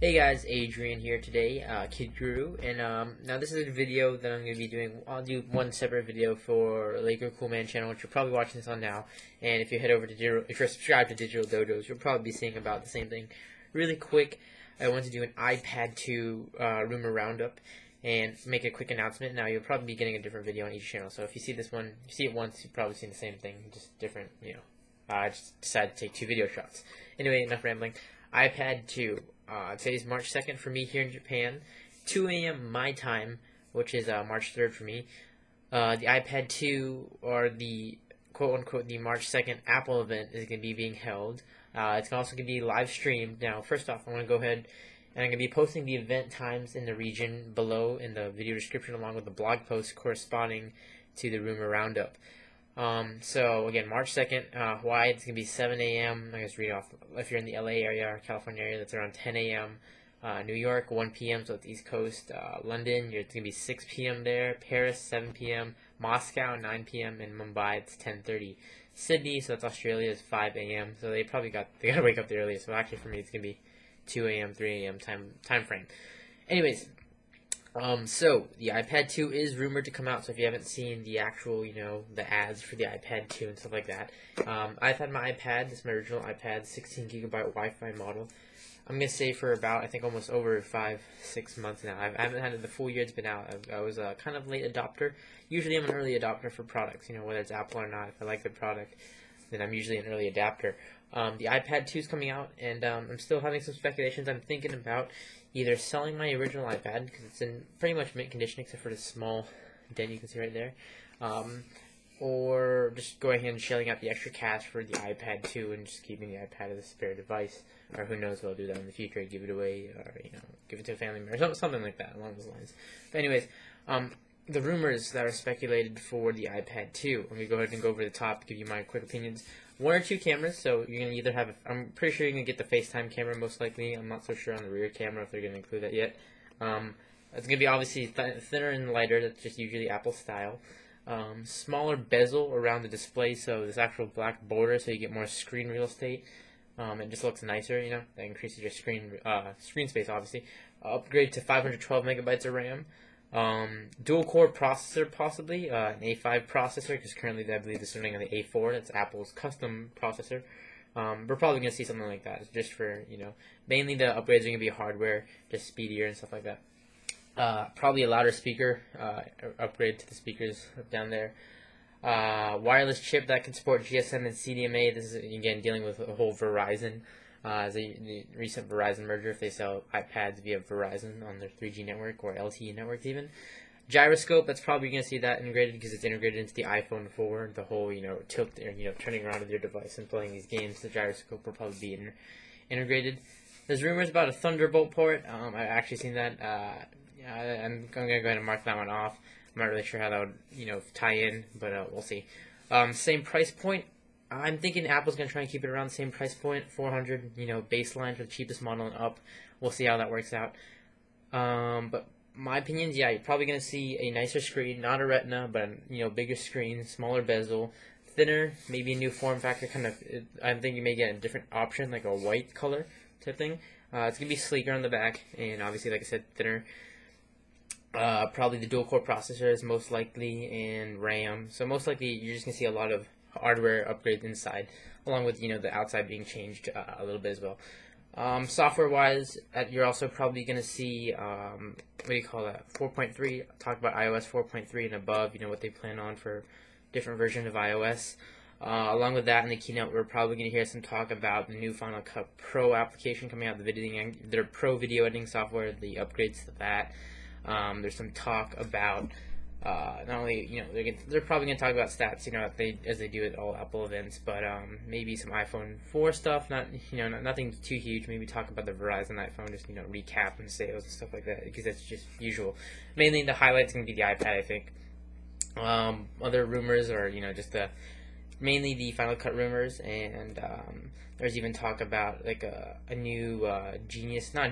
Hey guys, Adrian here today, Kid Guru, and now this is a video that I'm going to be doing. I'll do one separate video for Laker Coolman channel, which you're probably watching this on now, and if you head over to if you're subscribed to Digital Dojos, you'll probably be seeing about the same thing. Really quick, I want to do an iPad 2 rumor roundup, and make a quick announcement. Now, you'll probably be getting a different video on each channel, so if you see this one, if you see it once, you've probably seen the same thing, just different, I just decided to take two video shots. Anyway, enough rambling. iPad 2. Today's March 2nd for me here in Japan. 2 a.m. my time, which is March 3rd for me. The iPad 2, or the quote-unquote the March 2nd Apple event, is going to be being held. It's also going to be live streamed. Now, first off, I want to go ahead and I'm going to be posting the event times in the region below in the video description, along with the blog post corresponding to the rumor roundup. So again, March 2nd, Hawaii, it's going to be 7 a.m. I guess read off, if you're in the LA area or California area, that's around 10 a.m. New York, 1 p.m., so it's East Coast. London, it's going to be 6 p.m. there. Paris, 7 p.m. Moscow, 9 p.m. And Mumbai, it's 10:30. Sydney, so that's Australia, is 5 a.m. So they got to wake up the earliest. So actually for me, it's going to be 2 a.m., 3 a.m. time frame. Anyways, so the iPad 2 is rumored to come out, so if you haven't seen the actual, the ads for the iPad 2 and stuff like that, I've had my iPad, this is my original iPad, 16GB Wi-Fi model. I'm going to say for about, I think almost over 5-6 months now. I haven't had it the full year it's been out. I was a kind of late adopter. Usually I'm an early adopter for products, whether it's Apple or not. If I like the product, then I'm usually an early adapter. The iPad 2 is coming out, and I'm still having some speculations. I'm thinking about either selling my original iPad, because it's in pretty much mint condition except for the small dent you can see right there, or just going ahead and shelling out the extra cash for the iPad 2 and just keeping the iPad as a spare device, or who knows what I'll do that in the future, give it away, or give it to a family member, or something like that along those lines. But anyways, the rumors that are speculated for the iPad 2, I'm going to go ahead and go over the top, give you my quick opinions. 1 or 2 cameras, so you're going to either have, I'm pretty sure you're going to get the FaceTime camera most likely. I'm not so sure on the rear camera if they're going to include that yet. It's going to be obviously thinner and lighter, that's just usually Apple style. Smaller bezel around the display, so this actual black border, so you get more screen real estate. It just looks nicer, that increases your screen space, obviously. Upgrade to 512 megabytes of RAM. Dual core processor, possibly an A5 processor, because currently I believe it's running on the A4. That's Apple's custom processor. We're probably going to see something like that, just for, mainly the upgrades are going to be hardware, just speedier and stuff like that. Probably a louder speaker, upgrade to the speakers down there. Wireless chip that can support GSM and CDMA. This is, again, dealing with a whole Verizon. The recent Verizon merger, if they sell iPads via Verizon on their 3G network or LTE networks even. Gyroscope, that's probably going to see that integrated because it's integrated into the iPhone 4. The whole, tilt, turning around with your device and playing these games, the gyroscope will probably be integrated. There's rumors about a Thunderbolt port. I've actually seen that. I'm going to go ahead and mark that one off. I'm not really sure how that would, tie in, but we'll see. Same price point. I'm thinking Apple's going to try and keep it around the same price point, 400, baseline for the cheapest model and up. We'll see how that works out. But my opinion is, yeah, you're probably going to see a nicer screen, not a Retina, but bigger screen, smaller bezel, thinner, maybe a new form factor, kind of. I think you may get a different option, like a white color type thing. It's going to be sleeker on the back, and obviously, like I said, thinner. Probably the dual-core processor is most likely, and RAM. So most likely, you're just going to see a lot of hardware upgrades inside, along with the outside being changed a little bit as well. Software-wise, you're also probably going to see 4.3. Talk about iOS 4.3 and above. What they plan on for different version of iOS. Along with that, in the keynote, we're probably going to hear some talk about the new Final Cut Pro application coming out, their pro video editing software, the upgrades to that. There's some talk about not only they're probably going to talk about stats as they do at all Apple events, but maybe some iPhone 4 stuff, nothing too huge. Maybe talk about the Verizon iPhone, just recap and sales and stuff like that, because that's just usual. Mainly the highlight's going to be the iPad, I think. Other rumors are just mainly the Final Cut rumors, and there's even talk about like a new not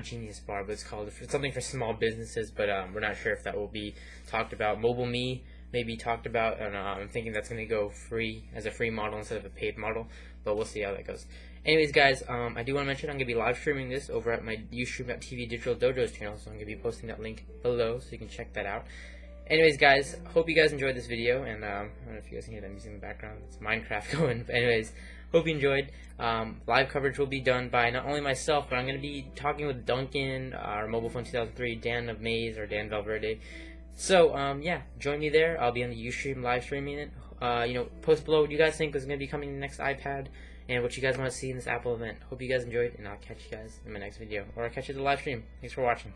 Genius Bar, but it's called something for small businesses, but we're not sure if that will be talked about. Mobile Me may be talked about, and I'm thinking that's going to go free as a free model instead of a paid model, but we'll see how that goes. Anyways, guys, I do want to mention I'm going to be live streaming this over at my Ustream.tv Digital Dojos channel, so I'm going to be posting that link below so you can check that out. Anyways, guys, hope you guys enjoyed this video, and I don't know if you guys can hear that music in the background. It's Minecraft going. But anyways, hope you enjoyed. Live coverage will be done by not only myself, but I'm going to be talking with Duncan, our Mobile Phone 2003, Dan of Maze, or Dan Valverde. So, yeah, join me there. I'll be on the Ustream live streaming it. Post below what you guys think is going to be coming in the next iPad, and what you guys want to see in this Apple event. Hope you guys enjoyed, and I'll catch you guys in my next video. Or I'll catch you at the live stream. Thanks for watching.